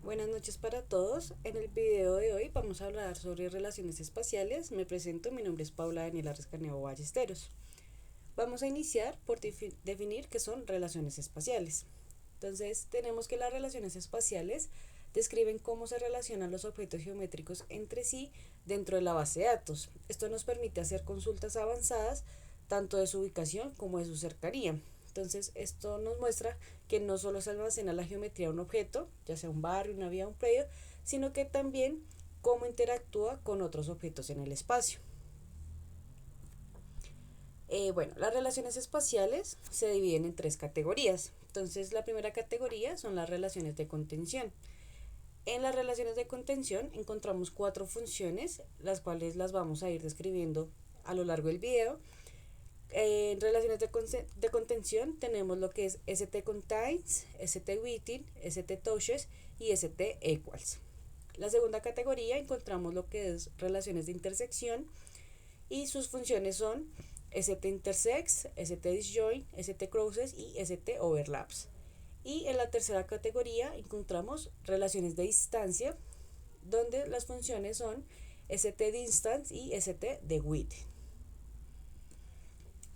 Buenas noches para todos. En el video de hoy vamos a hablar sobre relaciones espaciales. Me presento, mi nombre es Paula Daniela Rescaneo Ballesteros. Vamos a iniciar por definir qué son relaciones espaciales. Entonces, tenemos que las relaciones espaciales describen cómo se relacionan los objetos geométricos entre sí dentro de la base de datos. Esto nos permite hacer consultas avanzadas tanto de su ubicación como de su cercanía. Entonces, esto nos muestra que no solo se almacena la geometría de un objeto, ya sea un barrio, una vía, un predio, sino que también cómo interactúa con otros objetos en el espacio. Las relaciones espaciales se dividen en tres categorías. Entonces, la primera categoría son las relaciones de contención. En las relaciones de contención encontramos cuatro funciones, las cuales las vamos a ir describiendo a lo largo del video. En relaciones de contención tenemos lo que es ST-contains, ST-within, ST-touches y ST-equals. La segunda categoría encontramos lo que es relaciones de intersección y sus funciones son ST-intersects, ST-disjoint, ST-crosses y ST-overlaps. Y en la tercera categoría encontramos relaciones de distancia, donde las funciones son ST-distance y ST-width.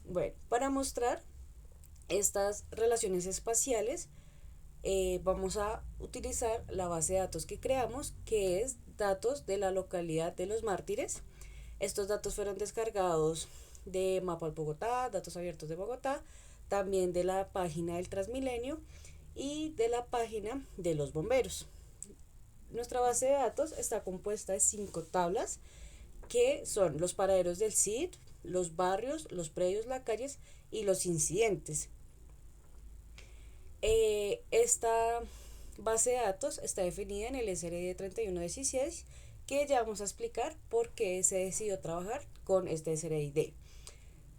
Bueno, para mostrar estas relaciones espaciales, vamos a utilizar la base de datos que creamos, que es datos de la localidad de Los Mártires. Estos datos fueron descargados de Mapa Bogotá, datos abiertos de Bogotá, también de la página del Transmilenio y de la página de los bomberos. Nuestra base de datos está compuesta de 5 tablas, que son los paraderos del CID, los barrios, los predios, las calles y los incidentes. Esta base de datos está definida en el SRD 3116, que ya vamos a explicar por qué se decidió trabajar con este SRD.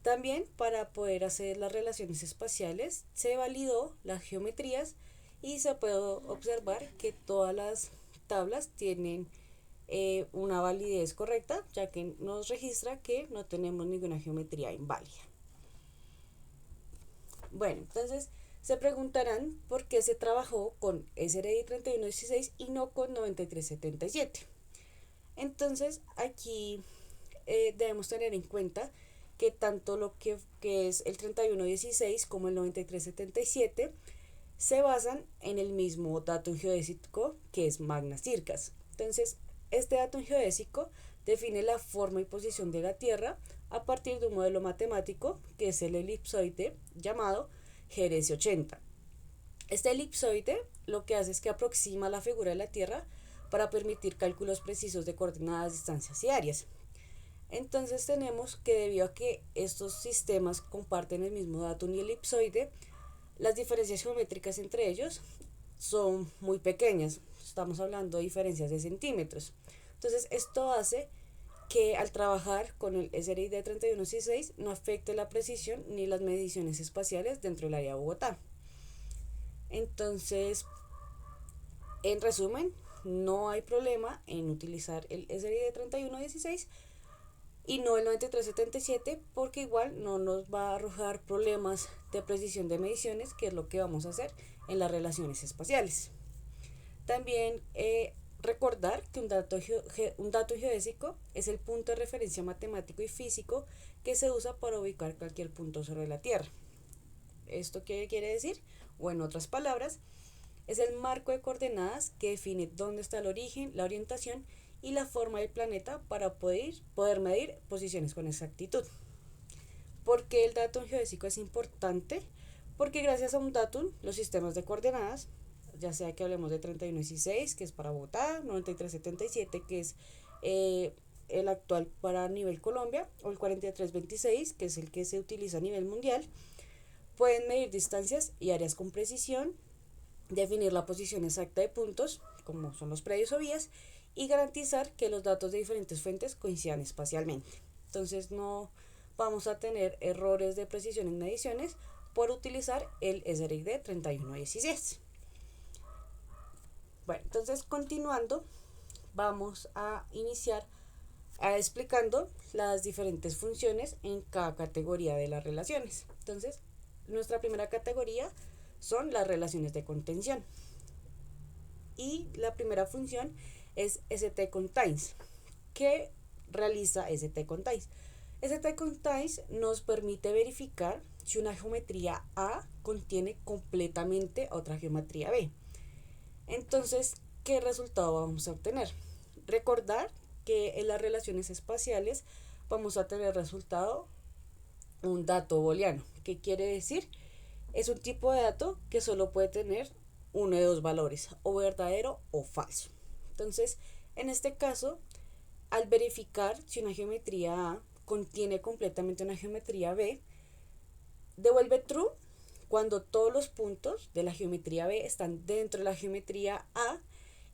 También, para poder hacer las relaciones espaciales, se validó las geometrías y se puede observar que todas las tablas tienen una validez correcta, ya que nos registra que no tenemos ninguna geometría inválida. Bueno, entonces se preguntarán por qué se trabajó con SRI 3116 y no con 9377. Entonces aquí debemos tener en cuenta que tanto lo que es el 3116 como el 9377 se basan en el mismo datum geodésico, que es Magna Circas. Entonces, este datum geodésico define la forma y posición de la Tierra a partir de un modelo matemático, que es el elipsoide llamado GRS80. Este elipsoide lo que hace es que aproxima la figura de la Tierra para permitir cálculos precisos de coordenadas, distancias y áreas. Entonces tenemos que, debido a que estos sistemas comparten el mismo datum y elipsoide, las diferencias geométricas entre ellos son muy pequeñas. Estamos hablando de diferencias de centímetros. Entonces esto hace que al trabajar con el SRI de 3116 no afecte la precisión ni las mediciones espaciales dentro del área de Bogotá. Entonces, en resumen, no hay problema en utilizar el SRI de 3116 y no el 9377, porque igual no nos va a arrojar problemas de precisión de mediciones, que es lo que vamos a hacer en las relaciones espaciales. También recordar que un dato geodésico es el punto de referencia matemático y físico que se usa para ubicar cualquier punto sobre la Tierra. ¿Esto qué quiere decir? O en otras palabras, es el marco de coordenadas que define dónde está el origen, la orientación y la forma del planeta para poder medir posiciones con exactitud. ¿Por qué el datum geodésico es importante? Porque gracias a un datum, los sistemas de coordenadas, ya sea que hablemos de 3116, que es para Bogotá, 9377, que es el actual para nivel Colombia, o el 4326, que es el que se utiliza a nivel mundial, pueden medir distancias y áreas con precisión, definir la posición exacta de puntos, como son los predios o vías, y garantizar que los datos de diferentes fuentes coincidan espacialmente. Entonces no vamos a tener errores de precisión en mediciones por utilizar el SRID 3116. Bueno, entonces continuando, vamos a iniciar explicando las diferentes funciones en cada categoría de las relaciones. Entonces, nuestra primera categoría son las relaciones de contención. y la primera función es stContains. ¿Qué realiza stContains? stContains nos permite verificar si una geometría A contiene completamente otra geometría B. Entonces, ¿qué resultado vamos a obtener? Recordar que en las relaciones espaciales vamos a tener resultado un dato booleano. ¿Qué quiere decir? Es un tipo de dato que solo puede tener uno de dos valores, o verdadero o falso. Entonces, en este caso, al verificar si una geometría A contiene completamente una geometría B, devuelve true cuando todos los puntos de la geometría B están dentro de la geometría A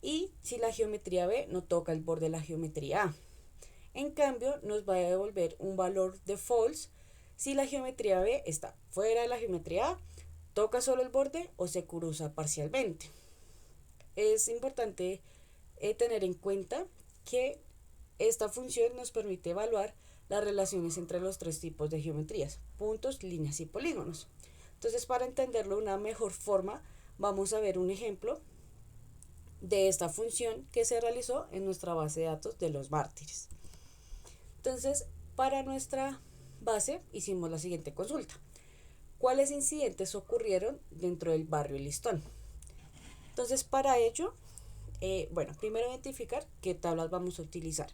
y si la geometría B no toca el borde de la geometría A. En cambio, nos va a devolver un valor de false si la geometría B está fuera de la geometría A, toca solo el borde o se cruza parcialmente. Es importante tener en cuenta que esta función nos permite evaluar las relaciones entre los tres tipos de geometrías, puntos, líneas y polígonos. Entonces, para entenderlo de una mejor forma, vamos a ver un ejemplo de esta función que se realizó en nuestra base de datos de los mártires. Entonces, para nuestra base hicimos la siguiente consulta. ¿Cuáles incidentes ocurrieron dentro del barrio Listón? Entonces, para ello, primero identificar qué tablas vamos a utilizar.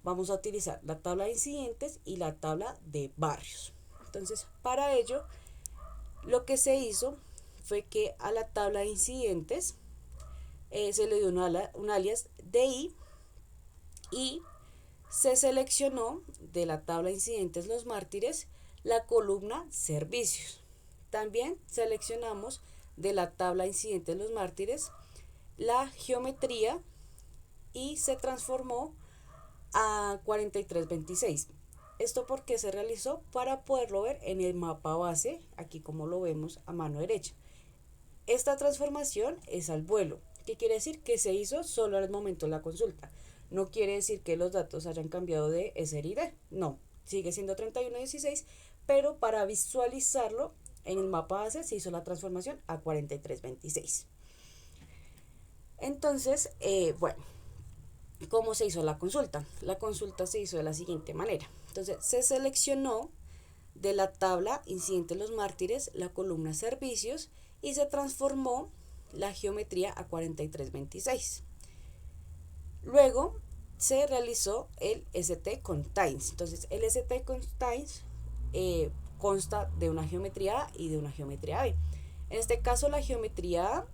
Vamos a utilizar la tabla de incidentes y la tabla de barrios. Entonces, para ello, lo que se hizo fue que a la tabla de incidentes se le dio un alias DI y se seleccionó de la tabla de incidentes Los Mártires la columna Servicios. También seleccionamos de la tabla de incidentes Los Mártires la geometría y se transformó a 4326. Esto porque se realizó para poderlo ver en el mapa base, aquí como lo vemos a mano derecha. Esta transformación es al vuelo, que quiere decir que se hizo solo al momento de la consulta. No quiere decir que los datos hayan cambiado de SR y D, no, sigue siendo 3116, pero para visualizarlo en el mapa base se hizo la transformación a 4326. Entonces, ¿cómo se hizo la consulta? La consulta se hizo de la siguiente manera. Entonces, se seleccionó de la tabla Incidentes Los Mártires la columna Servicios y se transformó la geometría a 4326. Luego se realizó el stContains. Entonces, el stContains consta de una geometría A y de una geometría B. En este caso, la geometría A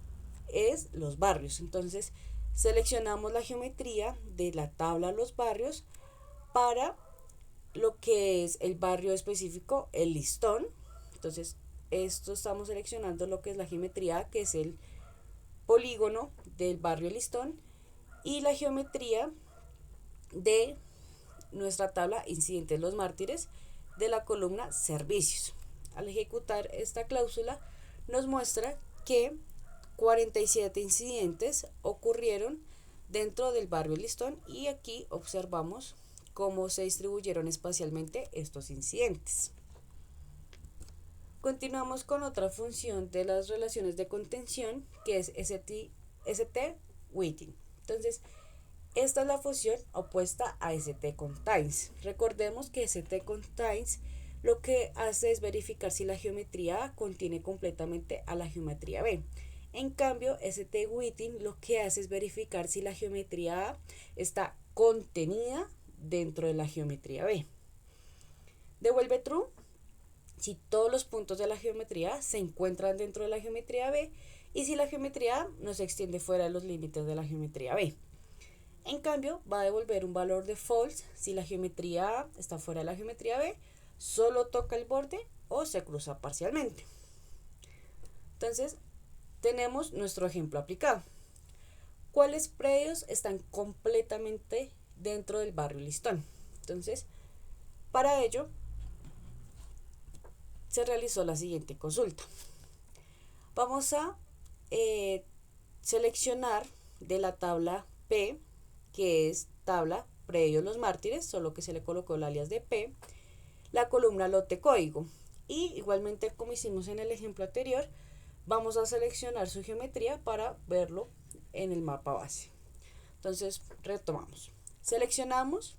es los barrios. Entonces, seleccionamos la geometría de la tabla Los Barrios para lo que es el barrio específico, el Listón. Entonces, esto estamos seleccionando lo que es la geometría A, que es el polígono del barrio Listón, y la geometría de nuestra tabla Incidentes Los Mártires de la columna Servicios. Al ejecutar esta cláusula nos muestra que 47 incidentes ocurrieron dentro del barrio Listón y aquí observamos cómo se distribuyeron espacialmente estos incidentes. Continuamos con otra función de las relaciones de contención que es stWitin. Entonces, esta es la función opuesta a stContains. Recordemos que stContains lo que hace es verificar si la geometría A contiene completamente a la geometría B. En cambio, stWitin lo que hace es verificar si la geometría A está contenida dentro de la geometría B. Devuelve true si todos los puntos de la geometría A se encuentran dentro de la geometría B y si la geometría A no se extiende fuera de los límites de la geometría B. En cambio, va a devolver un valor de false si la geometría A está fuera de la geometría B, solo toca el borde o se cruza parcialmente. Entonces, tenemos nuestro ejemplo aplicado. ¿Cuáles predios están completamente dentro del barrio Listón? Entonces, para ello, se realizó la siguiente consulta. Vamos a seleccionar de la tabla P, que es tabla predios Los Mártires, solo que se le colocó el alias de P, la columna lote código. Y igualmente como hicimos en el ejemplo anterior, vamos a seleccionar su geometría para verlo en el mapa base. Entonces retomamos. Seleccionamos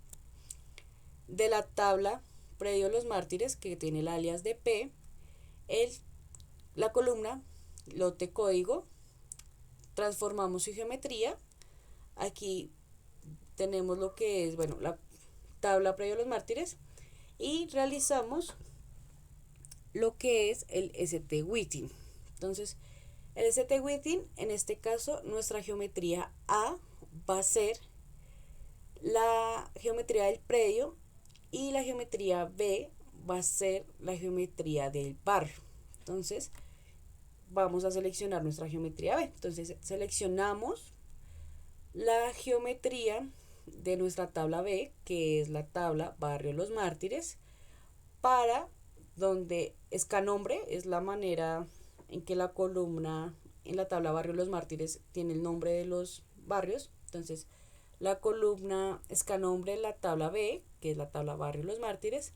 de la tabla predio los mártires, que tiene el alias de P, la columna lote código, transformamos su geometría. Aquí tenemos lo que es, bueno, la tabla predio los mártires, y realizamos lo que es el ST-Within. Entonces, el ST-Within, en este caso, nuestra geometría A va a ser la geometría del predio y la geometría B va a ser la geometría del barrio. Entonces, vamos a seleccionar nuestra geometría B. Entonces, seleccionamos la geometría de nuestra tabla B, que es la tabla barrio Los Mártires, para donde escanombre es la manera en que la columna en la tabla barrio Los Mártires tiene el nombre de los barrios. Entonces, la columna escanombre en la tabla B, que es la tabla barrio Los Mártires,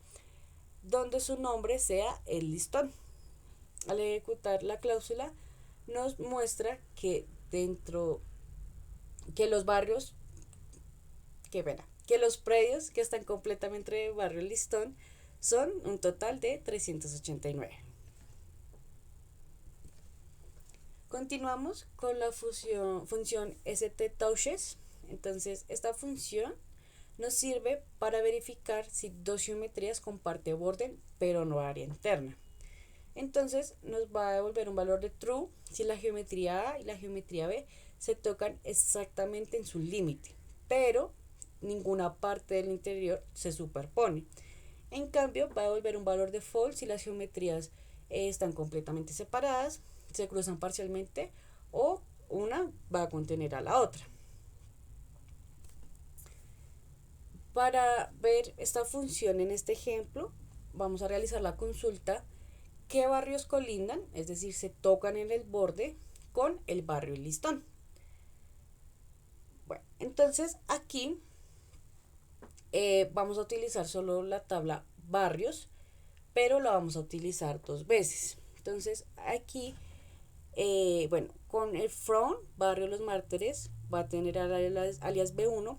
donde su nombre sea el listón. Al ejecutar la cláusula nos muestra que los barrios, que los predios que están completamente en barrio Listón son un total de 389. Continuamos con la función ST-Touches. Entonces, esta función nos sirve para verificar si dos geometrías comparten borde pero no área interna. Entonces, nos va a devolver un valor de true si la geometría A y la geometría B se tocan exactamente en su límite, pero ninguna parte del interior se superpone. En cambio, va a devolver un valor de false si las geometrías están completamente separadas, se cruzan parcialmente o una va a contener a la otra. Para ver esta función en este ejemplo, vamos a realizar la consulta qué barrios colindan, es decir, se tocan en el borde con el barrio Listón. Bueno, entonces aquí vamos a utilizar solo la tabla barrios, pero la vamos a utilizar dos veces. Entonces aquí, bueno, con el from barrio Los Mártires va a tener alias B1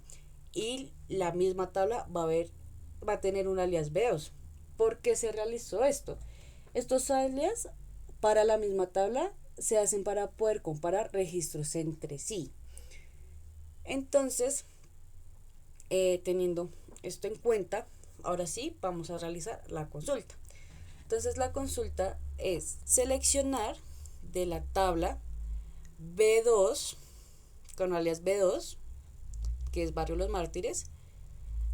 y la misma tabla va a tener un alias B2. ¿Por qué se realizó esto? Estos alias para la misma tabla se hacen para poder comparar registros entre sí. Entonces, teniendo esto en cuenta, ahora sí vamos a realizar la consulta. Entonces, la consulta es seleccionar de la tabla B2 con alias B2, que es barrio Los Mártires,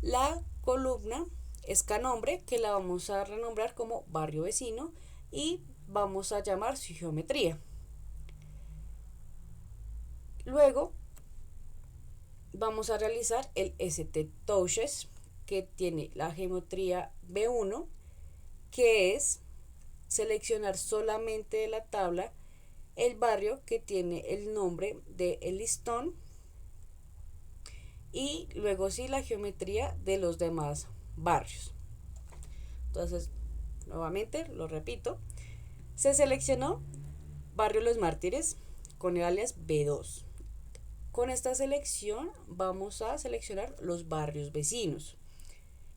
la columna escanombre, que la vamos a renombrar como barrio vecino, y vamos a llamar su geometría. Luego vamos a realizar el ST-Touches, que tiene la geometría B1, que es seleccionar solamente de la tabla el barrio que tiene el nombre de el listón, y luego sí la geometría de los demás barrios. Entonces, nuevamente lo repito, se seleccionó barrio Los Mártires con el alias B2. Con esta selección vamos a seleccionar los barrios vecinos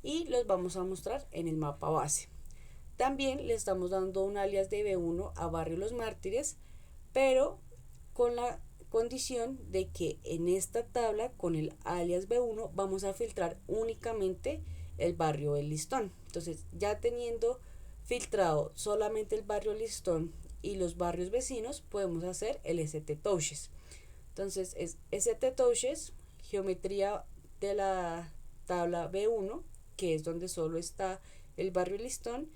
y los vamos a mostrar en el mapa base. También le estamos dando un alias de B1 a barrio Los Mártires, pero con la condición de que en esta tabla con el alias B1 vamos a filtrar únicamente el barrio El Listón. Entonces, ya teniendo filtrado solamente el barrio Listón y los barrios vecinos, podemos hacer el ST-Touches. Entonces, es ST-Touches, geometría de la tabla B1, que es donde solo está el barrio Listón,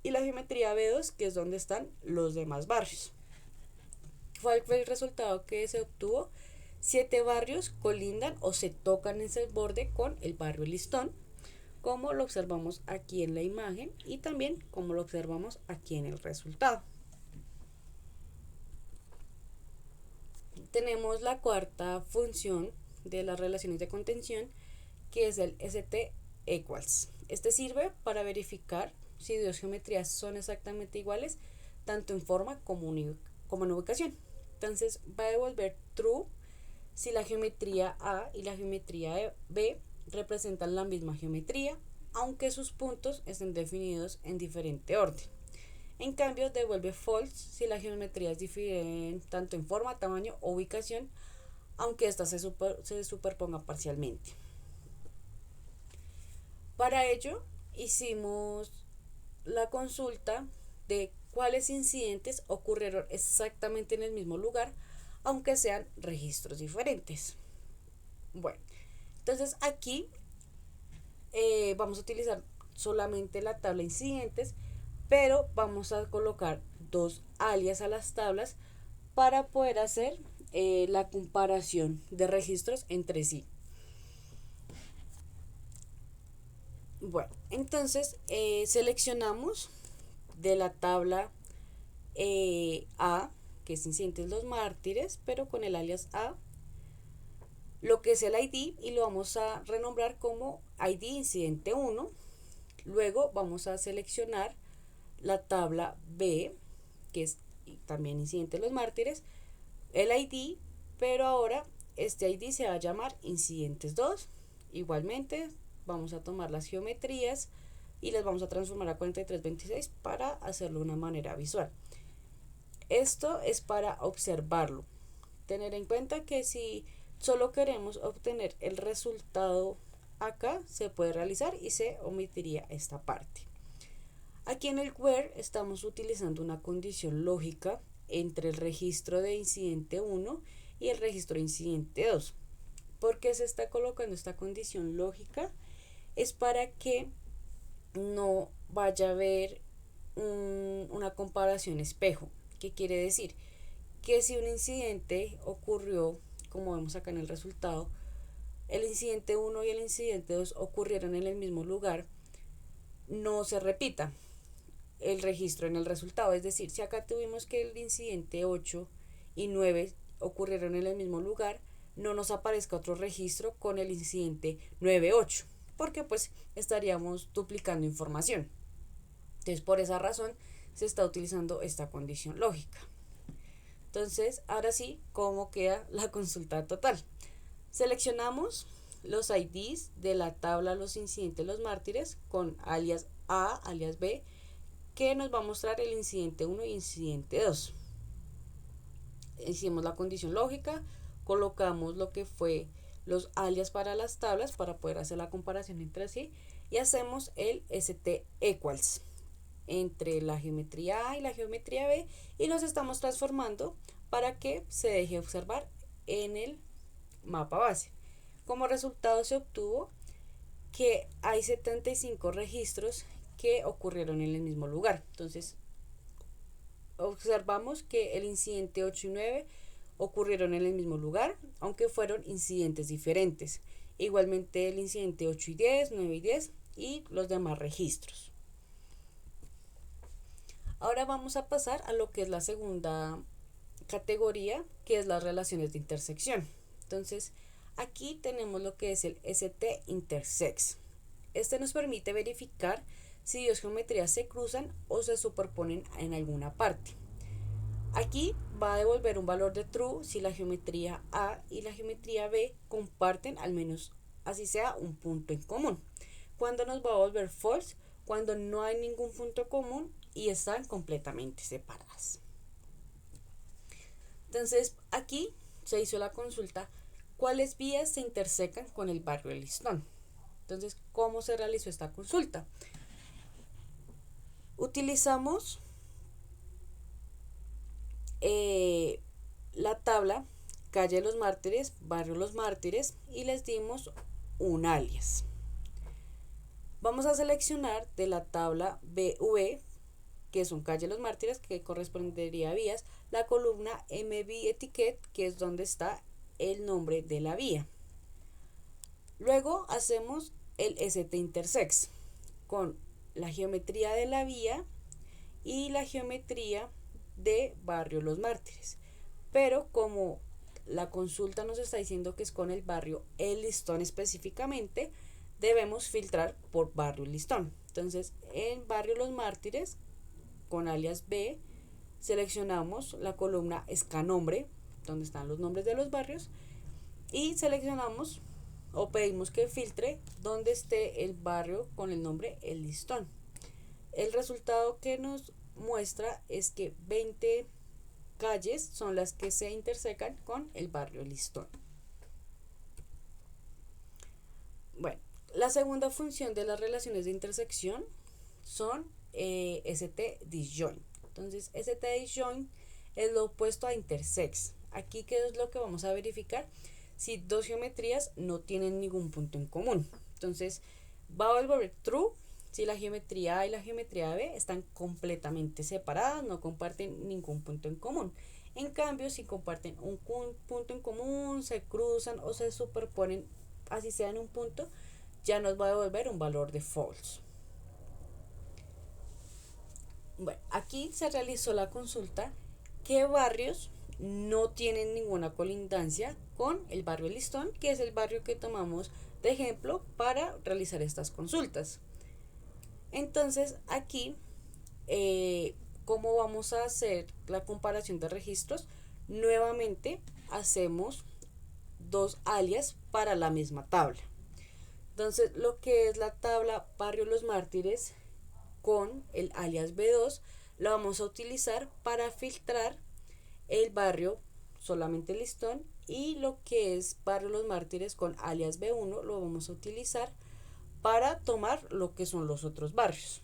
y la geometría B2, que es donde están los demás barrios. ¿Cuál fue el resultado que se obtuvo? 7 barrios colindan o se tocan en ese borde con el barrio Listón, como lo observamos aquí en la imagen y también como lo observamos aquí en el resultado. Tenemos la cuarta función de las relaciones de contención, que es el ST-Equals. Este sirve para verificar si dos geometrías son exactamente iguales tanto en forma como en ubicación. Entonces va a devolver true si la geometría A y la geometría B representan la misma geometría, aunque sus puntos estén definidos en diferente orden. En cambio, devuelve false si la geometría es diferente tanto en forma, tamaño o ubicación, aunque ésta se superponga parcialmente. Para ello, hicimos la consulta de cuáles incidentes ocurrieron exactamente en el mismo lugar, aunque sean registros diferentes. Bueno, entonces aquí vamos a utilizar solamente la tabla incidentes, pero vamos a colocar dos alias a las tablas para poder hacer la comparación de registros entre sí. Bueno, entonces seleccionamos de la tabla A, que es incidentes los mártires, pero con el alias A, lo que es el ID, y lo vamos a renombrar como ID incidente 1. Luego vamos a seleccionar la tabla B, que es también incidente los mártires, el ID, pero ahora este ID se va a llamar incidentes 2. Igualmente vamos a tomar las geometrías y las vamos a transformar a 4326 para hacerlo de una manera visual. Esto es para observarlo. Tener en cuenta que si solo queremos obtener el resultado acá, se puede realizar y se omitiría esta parte. Aquí en el where estamos utilizando una condición lógica entre el registro de incidente 1 y el registro de incidente 2. ¿Por qué se está colocando esta condición lógica? Es para que no vaya a haber una comparación espejo. ¿Qué quiere decir? Que si un incidente ocurrió, como vemos acá en el resultado, el incidente 1 y el incidente 2 ocurrieron en el mismo lugar, no se repita el registro en el resultado. Es decir, si acá tuvimos que el incidente 8 y 9 ocurrieron en el mismo lugar, no nos aparezca otro registro con el incidente 9-8, porque pues estaríamos duplicando información. Entonces, por esa razón se está utilizando esta condición lógica. Entonces, ahora sí, ¿cómo queda la consulta total? Seleccionamos los IDs de la tabla los incidentes los mártires con alias A, alias B, que nos va a mostrar el incidente 1 y incidente 2. Hicimos la condición lógica, colocamos lo que fue los alias para las tablas para poder hacer la comparación entre sí y hacemos el st equals entre la geometría A y la geometría B y los estamos transformando para que se deje observar en el mapa base. Como resultado se obtuvo que hay 75 registros que ocurrieron en el mismo lugar. Entonces observamos que el incidente 8 y 9 ocurrieron en el mismo lugar, aunque fueron incidentes diferentes. Igualmente el incidente 8 y 10, 9 y 10 y los demás registros. Ahora vamos a pasar a lo que es la segunda categoría, que es las relaciones de intersección. Entonces, aquí tenemos lo que es el st-intersects. Este nos permite verificar si dos geometrías se cruzan o se superponen en alguna parte. Aquí va a devolver un valor de true si la geometría A y la geometría B comparten al menos así sea un punto en común. Cuando nos va a devolver false cuando no hay ningún punto común y están completamente separadas. Entonces aquí se hizo la consulta cuáles vías se intersecan con el barrio de Listón. Entonces, ¿cómo se realizó esta consulta? Utilizamos la tabla calle Los Mártires, barrio Los Mártires y les dimos un alias. Vamos a seleccionar de la tabla BV, que son calle Los Mártires, que correspondería a vías, la columna MV etiquette, que es donde está el nombre de la vía. Luego hacemos el st-intersects con la geometría de la vía y la geometría de barrio Los Mártires. Pero como la consulta nos está diciendo que es con el barrio El Listón específicamente, debemos filtrar por barrio Listón. Entonces, en barrio Los Mártires, con alias B, seleccionamos la columna escanombre, donde están los nombres de los barrios, y seleccionamos o pedimos que filtre donde esté el barrio con el nombre El Listón. El resultado que nos muestra es que 20 calles son las que se intersecan con el barrio El Listón. Bueno, la segunda función de las relaciones de intersección son ST-disjoint. Entonces, ST-disjoint es lo opuesto a intersex. Aquí, ¿qué es lo que vamos a verificar? Si dos geometrías no tienen ningún punto en común. Entonces, va a volver true si la geometría A y la geometría B están completamente separadas, no comparten ningún punto en común. En cambio, si comparten un punto en común, se cruzan o se superponen, así sea en un punto, ya nos va a devolver un valor de false. Bueno, aquí se realizó la consulta qué barrios no tienen ninguna colindancia con el barrio Listón, que es el barrio que tomamos de ejemplo para realizar estas consultas. Entonces aquí, ¿cómo vamos a hacer la comparación de registros? Nuevamente hacemos dos alias para la misma tabla. Entonces, lo que es la tabla Barrio Los Mártires con el alias B2 lo vamos a utilizar para filtrar el barrio solamente Listón, y lo que es Barrio Los Mártires con alias B1 lo vamos a utilizar para tomar lo que son los otros barrios.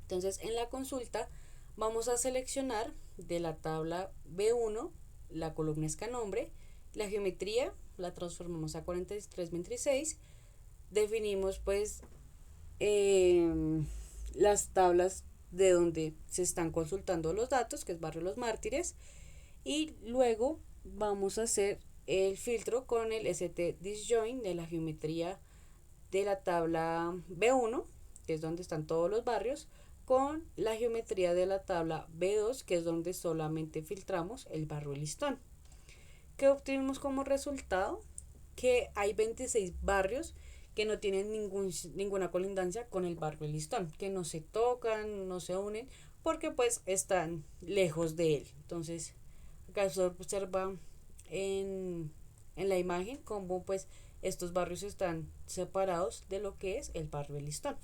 Entonces, en la consulta vamos a seleccionar de la tabla B1 la columna escanombre, la geometría la transformamos a 4326, definimos pues las tablas de donde se están consultando los datos, que es Barrio Los Mártires, y luego vamos a hacer el filtro con el ST-disjoint de la geometría de la tabla B1, que es donde están todos los barrios, con la geometría de la tabla B2, que es donde solamente filtramos el barrio Listón. ¿Qué obtuvimos como resultado? Que hay 26 barrios que no tienen ninguna colindancia con el barrio Listón, que no se tocan, no se unen, porque pues están lejos de él. Entonces, acá se observa en la imagen cómo pues estos barrios están separados de lo que es el barrio Listón.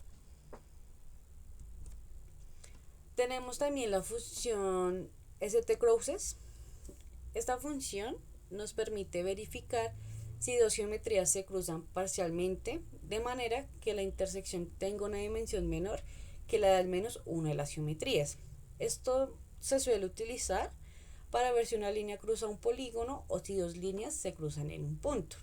Tenemos también la función ST-cruces. Esta función nos permite verificar si dos geometrías se cruzan parcialmente, de manera que la intersección tenga una dimensión menor que la de al menos una de las geometrías. Esto se suele utilizar para ver si una línea cruza un polígono o si dos líneas se cruzan en un punto.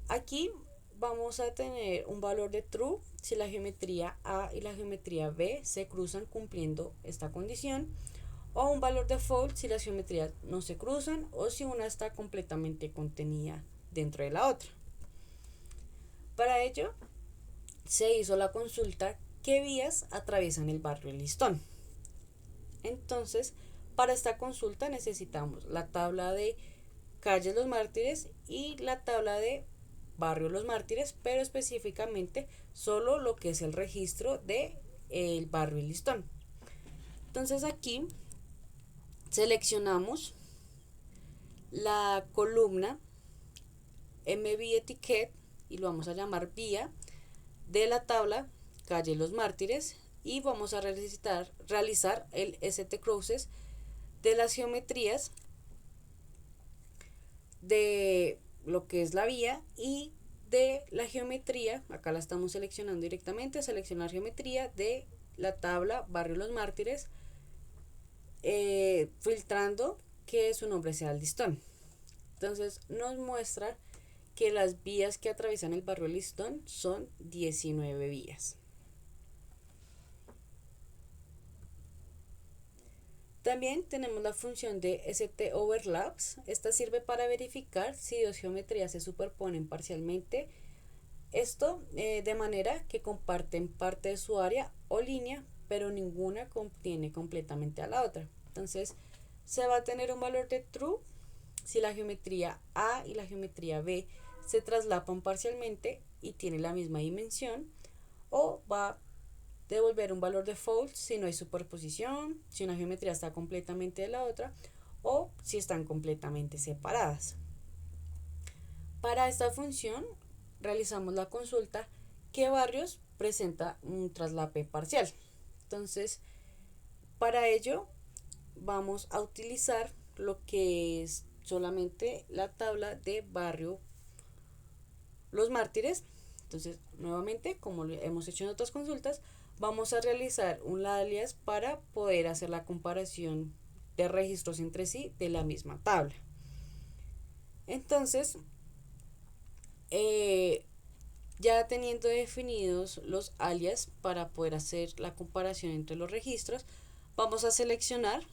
Aquí vamos a tener un valor de true si la geometría A y la geometría B se cruzan cumpliendo esta condición, o un valor de false si las geometrías no se cruzan o si una está completamente contenida dentro de la otra. Para ello se hizo la consulta qué vías atraviesan el barrio Listón. Entonces, para esta consulta necesitamos la tabla de calles Los Mártires y la tabla de barrio Los Mártires, pero específicamente solo lo que es el registro de el barrio Listón. Entonces aquí seleccionamos la columna MV Etiquette y lo vamos a llamar vía de la tabla calle Los Mártires, y vamos a realizar el ST-cruces de las geometrías de lo que es la vía y de la geometría. Acá la estamos seleccionando directamente, seleccionar geometría de la tabla Barrio Los Mártires, filtrando que su nombre sea el Listón. Entonces nos muestra que las vías que atraviesan el barrio Listón son 19 vías. También tenemos la función de ST-overlaps. Esta sirve para verificar si dos geometrías se superponen parcialmente. Esto de manera que comparten parte de su área o línea, pero ninguna contiene completamente a la otra. Entonces se va a tener un valor de true si la geometría A y la geometría B se traslapan parcialmente y tienen la misma dimensión, o va a devolver un valor default si no hay superposición, si una geometría está completamente de la otra o si están completamente separadas. Para esta función realizamos la consulta ¿qué barrios presenta un traslape parcial? Entonces, para ello vamos a utilizar lo que es solamente la tabla de barrio Los Mártires. Entonces, nuevamente, como hemos hecho en otras consultas, vamos a realizar un alias para poder hacer la comparación de registros entre sí de la misma tabla. Entonces, ya teniendo definidos los alias para poder hacer la comparación entre los registros, vamos a seleccionar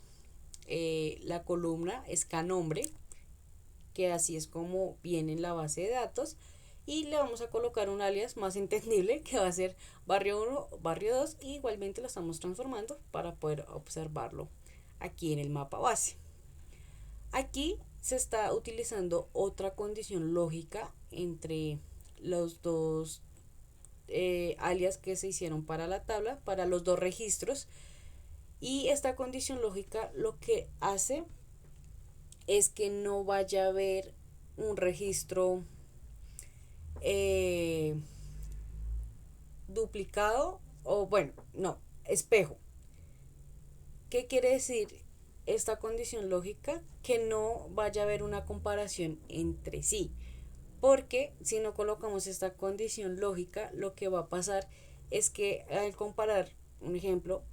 la columna escanombre, que así es como viene en la base de datos, y le vamos a colocar un alias más entendible que va a ser barrio 1, barrio 2, y igualmente lo estamos transformando para poder observarlo aquí en el mapa base. Aquí se está utilizando otra condición lógica entre los dos alias que se hicieron para la tabla, para los dos registros, y esta condición lógica lo que hace es que no vaya a haber un registro duplicado o bueno, no, espejo. ¿Qué quiere decir esta condición lógica? Que no vaya a haber una comparación entre sí. Porque si no colocamos esta condición lógica, lo que va a pasar es que al comparar, un ejemplo,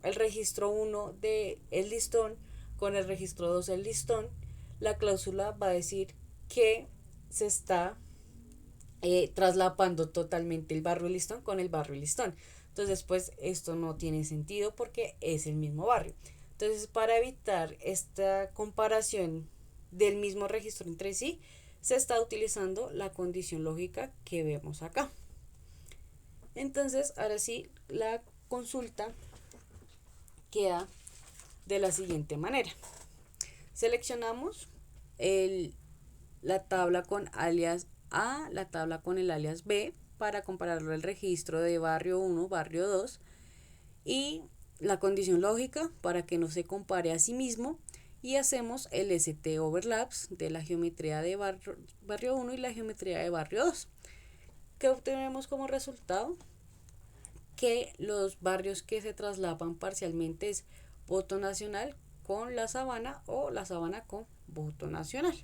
el registro 1 del listón con el registro 2 del listón, la cláusula va a decir que se está traslapando totalmente el barrio listón con el barrio listón. Entonces, pues esto no tiene sentido porque es el mismo barrio. Entonces, para evitar esta comparación del mismo registro entre sí, se está utilizando la condición lógica que vemos acá. Entonces, ahora sí, la consulta queda de la siguiente manera. Seleccionamos la tabla con alias A, la tabla con el alias B, para compararlo el registro de barrio 1, barrio 2, y la condición lógica para que no se compare a sí mismo, y hacemos el ST overlaps de la geometría de barrio 1 y la geometría de barrio 2. ¿Qué obtenemos como resultado? Que los barrios que se traslapan parcialmente es voto nacional con la sabana o la sabana con voto nacional.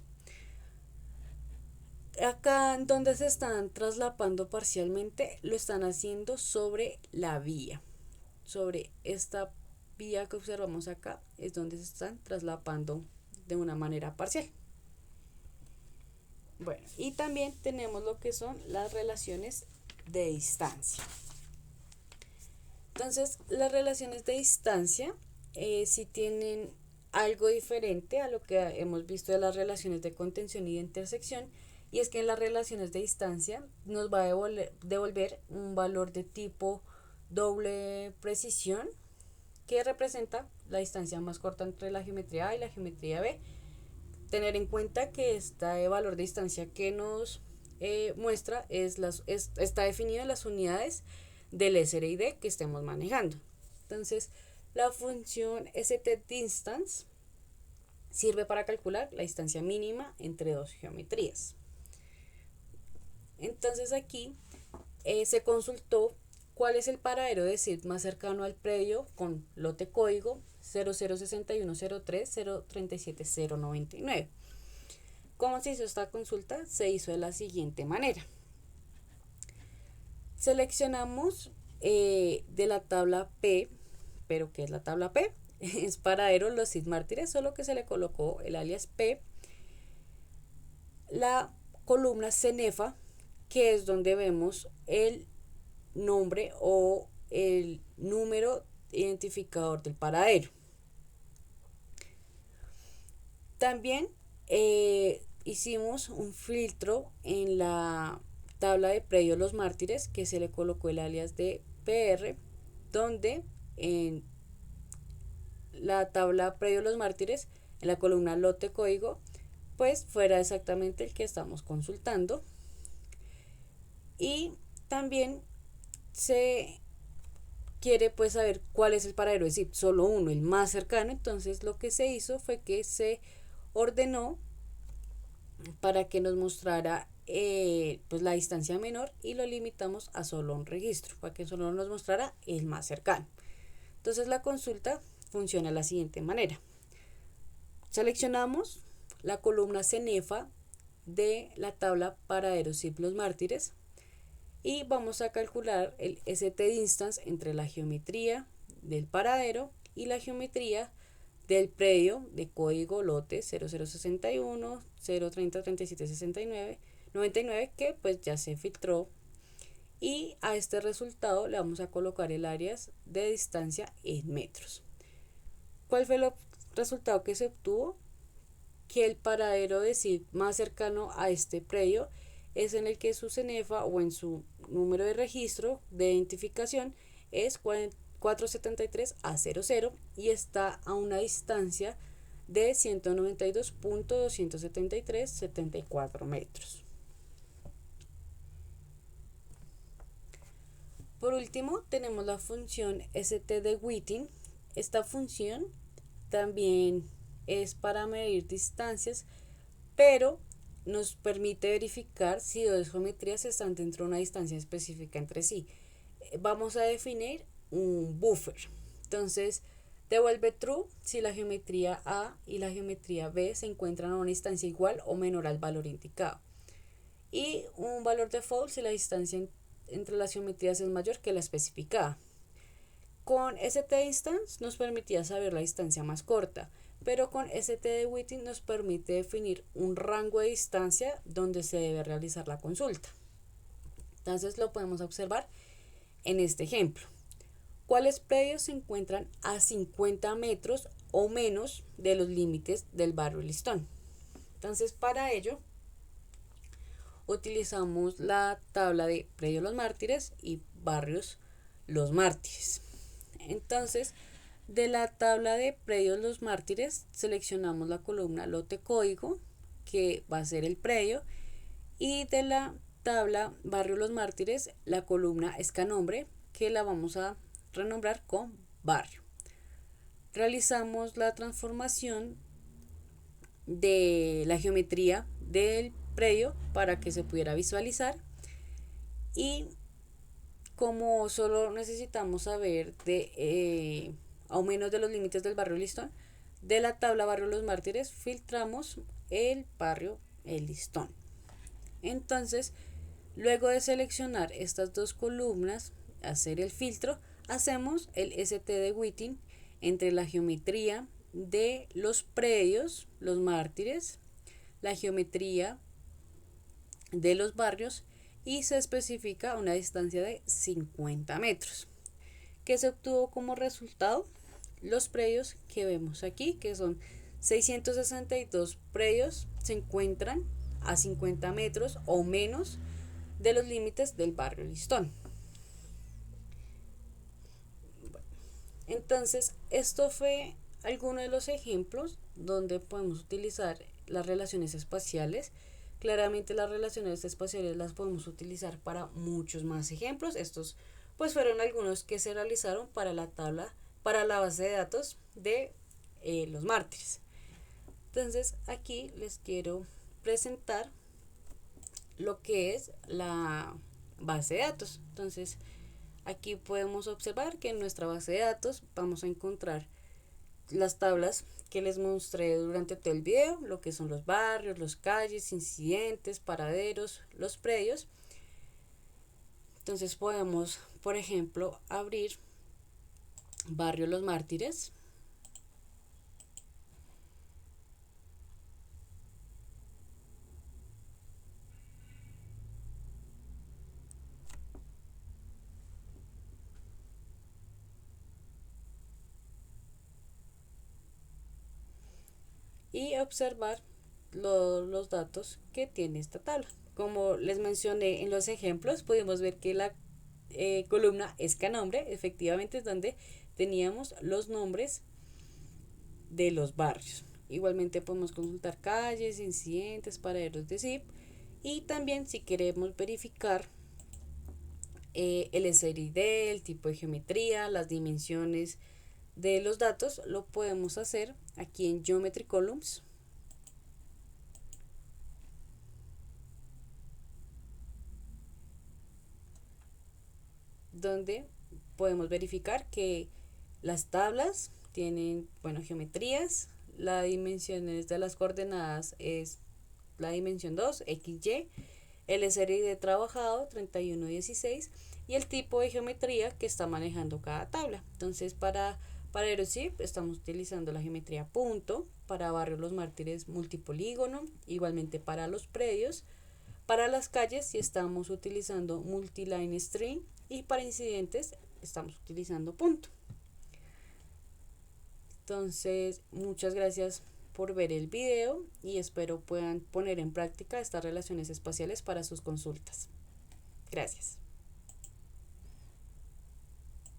Acá donde se están traslapando parcialmente lo están haciendo sobre la vía, sobre esta vía que observamos acá es donde se están traslapando de una manera parcial. Bueno, y también tenemos lo que son las relaciones de distancia. Entonces, las relaciones de distancia sí tienen algo diferente a lo que hemos visto de las relaciones de contención y de intersección, y es que en las relaciones de distancia nos va a devolver un valor de tipo doble precisión que representa la distancia más corta entre la geometría A y la geometría B. Tener en cuenta que este valor de distancia que nos muestra está definido en las unidades del SRID que estemos manejando. Entonces, la función STDistance sirve para calcular la distancia mínima entre dos geometrías. Entonces aquí se consultó cuál es el paradero de SID más cercano al predio con lote código 006103037099. ¿Cómo se hizo esta consulta? Se hizo de la siguiente manera. Seleccionamos de la tabla P, pero ¿qué es la tabla P? Es paradero Los SID Mártires, solo que se le colocó el alias P, la columna CENEFA, que es donde vemos el nombre o el número identificador del paradero. También hicimos un filtro en la tabla de predio Los Mártires, que se le colocó el alias de PR, donde en la tabla predio Los Mártires, en la columna lote código, pues fuera exactamente el que estamos consultando. Y también se quiere pues saber cuál es el paradero de SIP, solo uno, el más cercano. Entonces lo que se hizo fue que se ordenó para que nos mostrara pues la distancia menor, y lo limitamos a solo un registro para que solo nos mostrara el más cercano. Entonces la consulta funciona de la siguiente manera: seleccionamos la columna cenefa de la tabla paraderos SIP Los Mártires y vamos a calcular el ST distance entre la geometría del paradero y la geometría del predio de código lote 0061, 030, 37, 69, 99, que pues ya se filtró, y a este resultado le vamos a colocar el área de distancia en metros. ¿Cuál fue el resultado que se obtuvo? Que el paradero de SIP más cercano a este predio es en el que su CENEFA o en su número de registro de identificación es 473A00 y está a una distancia de 192.27374 metros. Por último, tenemos la función ST de Witting. Esta función también es para medir distancias, pero nos permite verificar si dos geometrías están dentro de una distancia específica entre sí. Vamos a definir un buffer. Entonces, devuelve true si la geometría A y la geometría B se encuentran a una distancia igual o menor al valor indicado. Y un valor de false si la distancia entre las geometrías es mayor que la especificada. Con ST distance nos permitía saber la distancia más corta, pero con ST de Witting nos permite definir un rango de distancia donde se debe realizar la consulta. Entonces lo podemos observar en este ejemplo. ¿Cuáles predios se encuentran a 50 metros o menos de los límites del barrio Listón? Entonces, para ello utilizamos la tabla de predios Los Mártires y barrios Los Mártires. Entonces, de la tabla de predios Los Mártires seleccionamos la columna lote código, que va a ser el predio, y de la tabla barrio Los Mártires la columna escanombre, que la vamos a renombrar con barrio. Realizamos la transformación de la geometría del predio para que se pudiera visualizar, y como solo necesitamos saber de o menos de los límites del barrio Listón, de la tabla barrio Los Mártires filtramos el barrio El Listón. Entonces, luego de seleccionar estas dos columnas, hacer el filtro, hacemos el ST de Witting entre la geometría de los predios Los Mártires, la geometría de los barrios, y se especifica una distancia de 50 metros, que se obtuvo como resultado los predios que vemos aquí, que son 662 predios se encuentran a 50 metros o menos de los límites del barrio Listón. Entonces, esto fue alguno de los ejemplos donde podemos utilizar las relaciones espaciales. Claramente las relaciones espaciales las podemos utilizar para muchos más ejemplos. Estos pues fueron algunos que se realizaron para la tabla, para la base de datos de Los Mártires. Entonces aquí les quiero presentar lo que es la base de datos. Entonces aquí podemos observar que en nuestra base de datos vamos a encontrar las tablas que les mostré durante todo el video, lo que son los barrios, las calles, incidentes, paraderos, los predios. Entonces podemos, por ejemplo, abrir barrio Los Mártires. Y observar los datos que tiene esta tabla. Como les mencioné en los ejemplos, pudimos ver que la columna escanombre efectivamente es donde teníamos los nombres de los barrios. Igualmente podemos consultar calles, incidentes, paraderos de SIP, y también si queremos verificar el SRID, el tipo de geometría, las dimensiones de los datos, lo podemos hacer aquí en Geometry Columns. Donde podemos verificar que las tablas tienen, bueno, geometrías, la dimensiones de las coordenadas es la dimensión 2, XY, el SRID trabajado 3116 y el tipo de geometría que está manejando cada tabla. Entonces para Aerosip estamos utilizando la geometría punto, para Barrio Los Mártires multipolígono, igualmente para los predios, para las calles si estamos utilizando multiline string y para incidentes estamos utilizando punto. Entonces, muchas gracias por ver el video y espero puedan poner en práctica estas relaciones espaciales para sus consultas. Gracias.